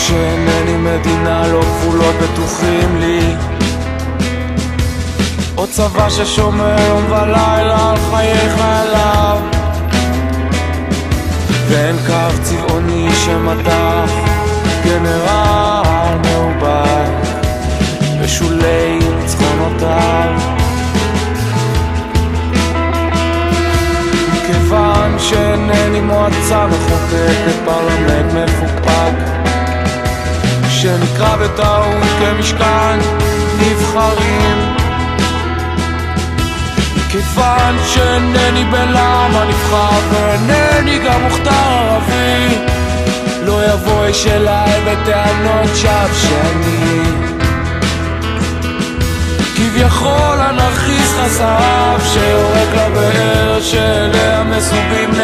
שאינני מדינה, לא גבולות בטוחים לי, עוד צבא ששומר יום ולילה על חיי חייליו, ואין קו צבעוני שמתח גנרל מעובד בשולי ניצחונותיו. מכיוון שאינני מועצה מחוקקת, פרלמנט מפוקפק שנקרא בטעות כמשכן נבחרים, מכיוון שאינני בן לעם הנבחר ואינני גם מוכתר ערבי, לא יבוא איש אליי בטענות שווא שאני כביכול אנרכיסט חסר אף שיורק לבאר שאליה מסובים בני